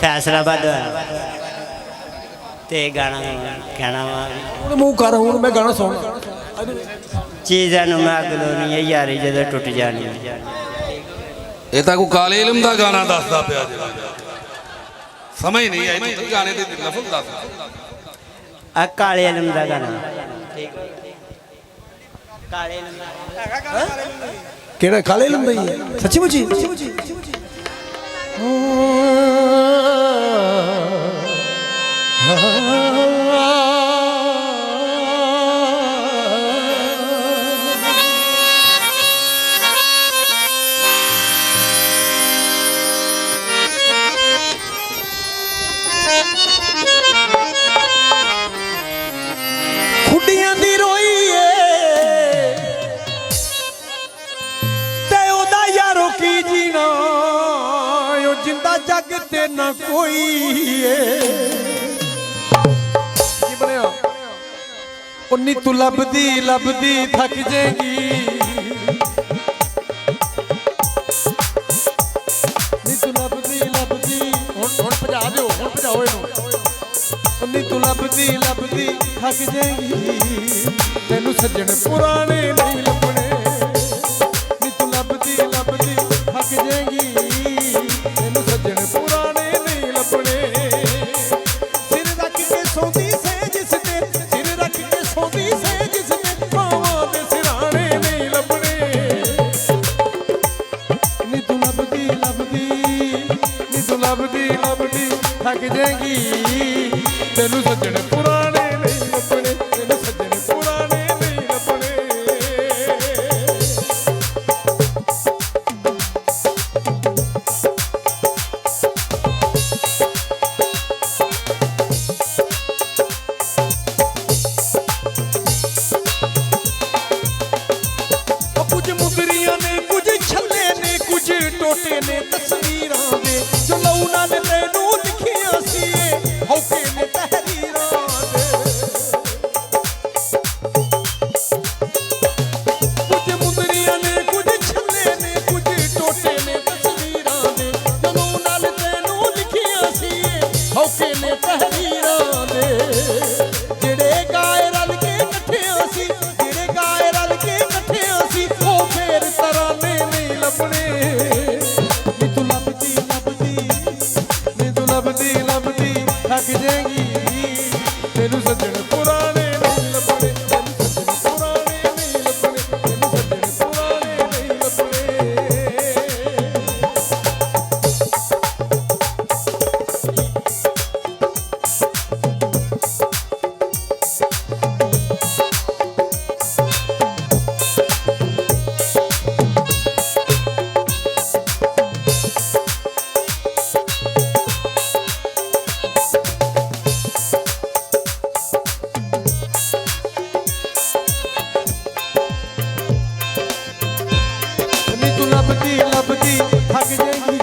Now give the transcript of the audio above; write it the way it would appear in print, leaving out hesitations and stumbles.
फैसलाबाद ते गाना कहना वा मुँह कर हूँ मैं गाना सुन चीज़ां मैं अगलों नहीं है यारी जो टुट जानी ये तो कोई काले इलम का गाना दसदा पिया समझ नहीं आई तू गाने दे लफ्ज़ दस आ काले इलम का गाना काले इलम केड़ा काले इलम दा ही है सच्ची मुची खुडियां दी रोई ते ओदा यारो की जीना ओ जिंदा जग ते ना कोई की बनया उन्नी तू लभदी लभदी थक जाएगी नी तू लभदी लभदी हुण भजा दिओ हुण भजाओ इनू उन्नी तू लभदी लभदी थक जाएगी तेनू सज्जन पुराने नहीं लभने नी तू लभदी लभदी थक जाएगी तेनू सज्जन पुराने नहीं लभने सिर रख के सोंदी से जिसने सिर रख के सोंदी से जिसने मावां दे सिराने नहीं लभने नी तू लभदी लभदी नी तू लभदी लभदी थक जाएगी तेनू सज्जन पुराने नहीं लभने तेनू सज्जन पुराने नहीं लभने कुछ मुगरियां ने कुछ छल्ले ने कुछ टोटे ने तस्वीरां दे जो लहू नाल तेनू लिखियां सी हौके ने तहरीरां दे कुछ मुगरियां ने कुछ छल्ले ने कुछ टोटे ने तस्वीरां दे जो लहू नाल तेनू लिखियां सी हौके ने तहरीरां दे जेड़े गाए रल के इकट्ठियां सी जेड़े गाए रल के इकट्ठियां सी ओ फेर तराने नहीं लभने नी तू लभदी लभदी नी तू लभदी लभदी थक जाएगी तेनू सज्जन पुराने नहीं लभने तेनू सज्जन पुराने नहीं लभने तेनू सज्जन पुराने नहीं लभने नी तू लभदी लभदी थक जाएगी